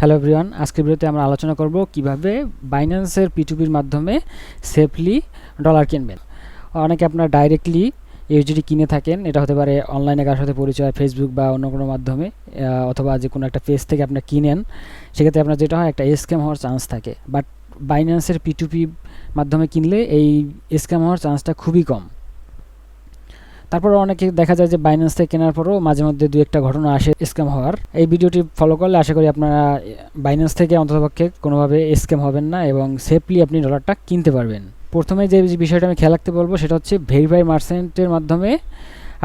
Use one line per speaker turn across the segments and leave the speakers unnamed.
Hello everyone, আজকের ভিডিওতে আমরা আলোচনা করব কিভাবে বাইন্যান্সের P2P মাধ্যমে সেফলি ডলার কিনবেন। অনেকে আপনারা ডাইরেক্টলি ইউএসডিটি কিনে থাকেন, এটা হতে পারে অনলাইনে কারোর সাথে পরিচয়, ফেসবুক বা অন্য কোনো মাধ্যমে, অথবা যে কোনো একটা পেজ থেকে আপনারা কিনেন। সেক্ষেত্রে আপনার যেটা হয়, একটা স্ক্যাম হওয়ার চান্স থাকে। বাট বাইন্যান্সের P2P মাধ্যমে কিনলে এই স্ক্যাম হওয়ার চান্সটা খুবই কম। তারপর অনেকে দেখা যায় যে বাইন্যান্স থেকে কেনার পরও মাঝে মধ্যে দু একটা ঘটনা আসে স্ক্যাম হওয়ার। এই ভিডিওটি ফলো করলে আশা করি আপনারা বাইন্যান্স থেকে অন্ততপক্ষে কোনোভাবে স্ক্যাম হবেন না এবং সেফলি আপনি ডলারটা কিনতে পারবেন। প্রথমে যে বিষয়টা আমি খেয়াল রাখতে বলবো সেটা হচ্ছে ভেরিফাইড মার্চেন্টের মাধ্যমে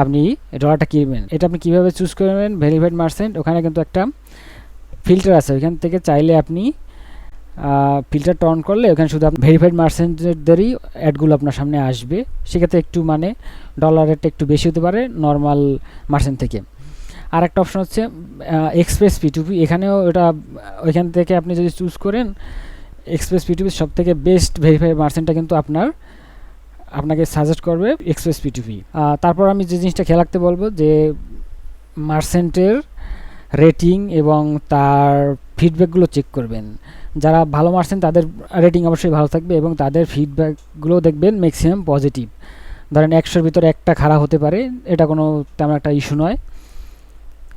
আপনি ডলারটা কিনবেন। এটা আপনি কীভাবে চুজ করবেন? ভেরিফাইড মার্চেন্ট, ওখানে কিন্তু একটা ফিল্টার আছে, ওইখান থেকে চাইলে আপনি ফিল্টারটা অন করলে ওখানে শুধু আপনি ভেরিফাইড মার্চেন্টদেরই অ্যাডগুলো আপনার সামনে আসবে। সেক্ষেত্রে একটু ডলার রেটটা একটু বেশি হতে পারে নর্মাল মার্চেন্ট থেকে। আর একটা অপশন হচ্ছে এক্সপ্রেস P2P, এখানেও ওইখান থেকে আপনি যদি চুজ করেন এক্সপ্রেস P2P সব থেকে বেস্ট ভেরিফাইড মার্চেন্টটা কিন্তু আপনাকে সাজেস্ট করবে এক্সপ্রেস P2P। তারপর আমি যে জিনিসটা খেয়াল রাখতে বলবো যে মার্চেন্টের রেটিং এবং তার ফিডব্যাকগুলো চেক করবেন। যারা ভালো মার্চেন্ট তাদের রেটিং অবশ্যই ভালো থাকবে এবং তাদের ফিডব্যাকগুলো দেখবেন ম্যাক্সিমাম পজিটিভ। ধরেন 100-র ভিতরে একটা খারাপ হতে পারে, এটা কোনো তেমন একটা ইস্যু নয়।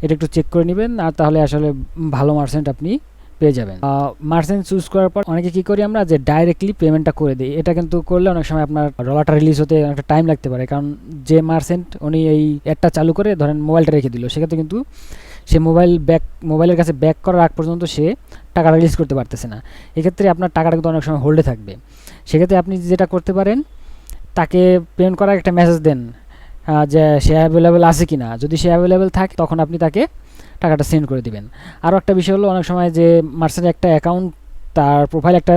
এটা একটু চেক করে নেবেন, আর তাহলে আসলে ভালো মার্চেন্ট আপনি পেয়ে যাবেন। মার্চেন্ট চুজ করার পর অনেকে কী করি আমরা, যে ডাইরেক্টলি পেমেন্টটা করে দিই। এটা কিন্তু করলে অনেক সময় আপনার ডলারটা রিলিজ হতে একটা টাইম লাগতে পারে, কারণ যে মার্চেন্ট উনি এই অ্যাডটা চালু করে ধরেন মোবাইলটা রেখে দিল, সেক্ষেত্রে কিন্তু সে মোবাইলের কাছে ব্যাক করার আগ পর্যন্ত সে টাকা রিলিজ করতে পারতেছে না। এক্ষেত্রে আপনার টাকাটা কিন্তু অনেক সময় হোল্ডে থাকবে। সেক্ষেত্রে আপনি যেটা করতে পারেন, তাকে পেমেন্ট করার একটা মেসেজ দেন যে সে অ্যাভেলেবেল আছে কি না। যদি সে অ্যাভেলেবেল থাকে তখন আপনি তাকে টাকাটা সেন্ড করে দিবেন। আরও একটা বিষয় হলো, অনেক সময় যে মার্চেন্টের একটা অ্যাকাউন্ট, তার প্রোফাইল একটা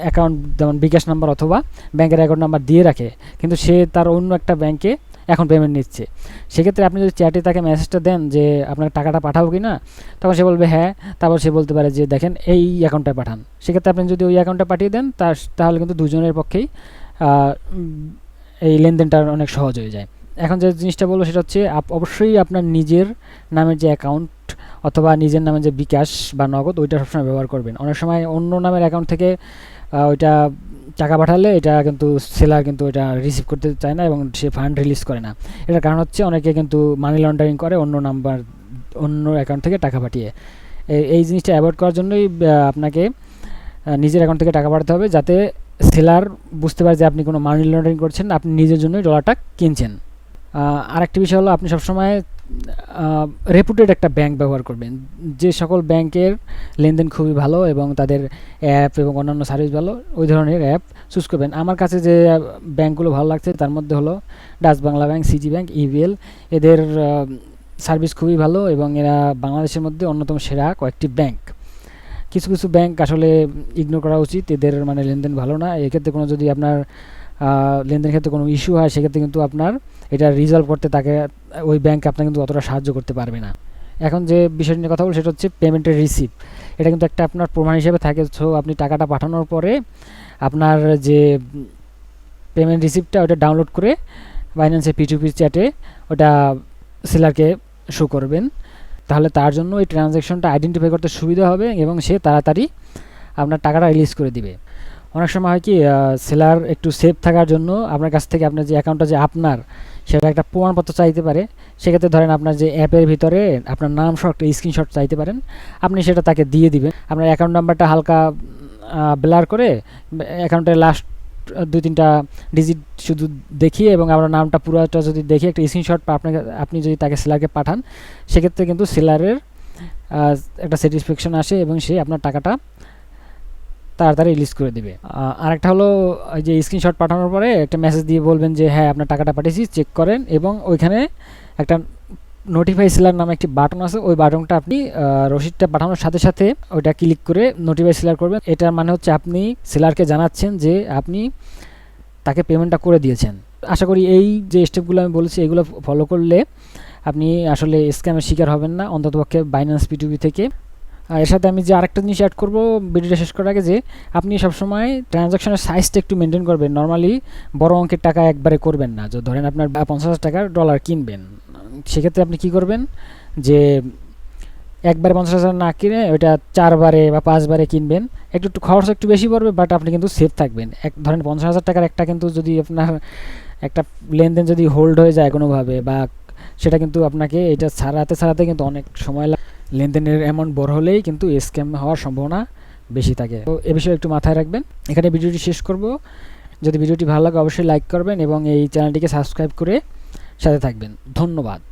অ্যাকাউন্ট যেমন বিকাশ নাম্বার অথবা ব্যাংকের অ্যাকাউন্ট নাম্বার দিয়ে রাখে, কিন্তু সে তার অন্য একটা ব্যাংকে এখন পেমেন্ট নিচ্ছে। সেক্ষেত্রে আপনি যদি চ্যাটে তাকে মেসেজটা দেন যে আপনার টাকাটা পাঠাবো কি না, তখন সে বলবে হ্যাঁ। তারপর সে বলতে পারে যে দেখেন এই অ্যাকাউন্টটায় পাঠান। সেক্ষেত্রে আপনি যদি ওই অ্যাকাউন্টটা পাঠিয়ে দেন তাহলে কিন্তু দুজনের পক্ষেই এই লেনদেনটা অনেক সহজ হয়ে যায়। এখন যে জিনিসটা বলবো সেটা হচ্ছে অবশ্যই আপনার নিজের নামের যে অ্যাকাউন্ট অথবা নিজের নামে যে বিকাশ বা নগদ, ওইটা সবসময় ব্যবহার করবেন। অনেক সময় অন্য নামের অ্যাকাউন্ট থেকে ওইটা টাকা পাঠালে এটা কিন্তু সেলার কিন্তু এটা রিসিভ করতে চায় না এবং সে ফান্ড রিলিজ করে না। এটার কারণ হচ্ছে অনেকে কিন্তু মানি লন্ডারিং করে অন্য অ্যাকাউন্ট থেকে টাকা পাঠিয়ে। এই জিনিসটা অ্যাভয়েড করার জন্যই আপনাকে নিজের অ্যাকাউন্ট থেকে টাকা পাঠাতে হবে, যাতে সেলার বুঝতে পারে যে আপনি কোনো মানি লন্ডারিং করছেন, আপনি নিজের জন্যই ডলারটা কিনছেন। আরেকটি বিষয় হলো, আপনি সবসময় রেপুটেড একটা ব্যাংক ব্যবহার করবেন। যে সকল ব্যাংকের লেনদেন খুবই ভালো এবং তাদের অ্যাপ এবং অন্যান্য সার্ভিস ভালো, ওই ধরনের অ্যাপ চুজ করবেন। আমার কাছে যে ব্যাংকগুলো ভালো লাগছে তার মধ্যে হলো Dutch Bangla bank, CG bank, EBL. এদের সার্ভিস খুবই ভালো এবং এরা বাংলাদেশের মধ্যে অন্যতম সেরা কয়েকটি ব্যাংক। কিছু কিছু ব্যাংক আসলে ইগনোর করা উচিত, এদের লেনদেন ভালো না। এক্ষেত্রে কোনো যদি আপনার লেনদেনের ক্ষেত্রে কোনো ইস্যু হয়, সেক্ষেত্রে কিন্তু আপনার এটা রিজলভ করতে ওই ব্যাংক আপনাকে কিন্তু অতটা সাহায্য করতে পারবে না। এখন যে বিষয়টি নিয়ে কথা বলবো সেটা হচ্ছে পেমেন্টের রিসিপ্ট। এটা কিন্তু একটা আপনার প্রমাণ হিসেবে থাকে। সো আপনি টাকাটা পাঠানোর পরে আপনার যে পেমেন্ট রিসিপ্টটা ওটা ডাউনলোড করে বাইন্যান্সের P2P চ্যাটে ওটা সেলারকে শো করবেন। তাহলে তার জন্য এই ট্রানজ্যাকশনটা আইডেন্টিফাই করতে সুবিধা হবে এবং সে তাড়াতাড়ি আপনার টাকাটা রিলিজ করে দিবে। অনেক সময় হয় কি, সেলার একটু সেফ থাকার জন্য আপনার কাছ থেকে আপনার যে অ্যাকাউন্টটা যে আপনার, সেটা একটা প্রমাণপত্র চাইতে পারে। সেক্ষেত্রে ধরেন আপনার যে অ্যাপের ভিতরে আপনার নাম সহ একটা স্ক্রিনশট চাইতে পারেন, আপনি সেটা তাকে দিয়ে দিবেন। আপনার অ্যাকাউন্ট নাম্বারটা হালকা ব্লার করে অ্যাকাউন্টের লাস্ট 2-3টা ডিজিট শুধু দেখিয়ে এবং আপনার নামটা পুরোটা যদি দেখিয়ে একটা স্ক্রিনশট আপনি যদি তাকে সেলারকে পাঠান, সেক্ষেত্রে কিন্তু সেলারের একটা স্যাটিসফ্যাকশন আসে এবং সে আপনার টাকাটা তাড়াতাড়ি রিলিজ করে দেবে। আরেকটা হলো, ওই যে স্ক্রিনশট পাঠানোর পরে একটা মেসেজ দিয়ে বলবেন যে হ্যাঁ আপনার টাকাটা পাঠিয়েছি, চেক করেন। এবং ওইখানে একটা নোটিফাই সেলার নামে একটি বাটন আছে, ওই বাটনটা আপনি রসিদটা পাঠানোর সাথে সাথে ওইটা ক্লিক করে নোটিফাই সেলার করবেন। এটার মানে হচ্ছে আপনি সেলারকে জানাচ্ছেন যে আপনি তাকে পেমেন্টটা করে দিয়েছেন। আশা করি এই যে স্টেপগুলো আমি বলেছি এগুলো ফলো করলে আপনি আসলে স্ক্যামের শিকার হবেন না, অন্ততপক্ষে বাইন্যান্স P2P থেকে। এর সাথে আমি যে আরেকটা জিনিস অ্যাড করবো ভিডিওটা শেষ করার আগে, যে আপনি সবসময় ট্রানজ্যাকশনের সাইজটা একটু মেনটেন করবেন। নর্মালি বড় অঙ্কের টাকা একবারে করবেন না। যে ধরেন আপনার 50,000 টাকার ডলার কিনবেন, সেক্ষেত্রে আপনি কি করবেন, যে একবারে 50,000 না কিনে ওইটা 4বারে বা 5বারে কিনবেন, একটু খরচ একটু বেশি পড়বে, বাট আপনি কিন্তু সেফ থাকবেন। ধরেন 50,000 টাকার একটা কিন্তু যদি আপনার একটা লেনদেন যদি হোল্ড হয়ে যায় কোনোভাবে, বা সেটা কিন্তু আপনাকে এটা ছাড়াতে কিন্তু অনেক সময় লাগে। লেনদেনের অ্যামাউন্ট বড় হলেই কিন্তু স্ক্যাম হওয়ার সম্ভাবনা বেশি থাকে। তো এ বিষয়ে একটু মাথায় রাখবেন। এখানে ভিডিওটি শেষ করব। যদি ভিডিওটি ভালো লাগে অবশ্যই লাইক করবেন এবং এই চ্যানেলটিকে সাবস্ক্রাইব করে সাথে থাকবেন। ধন্যবাদ।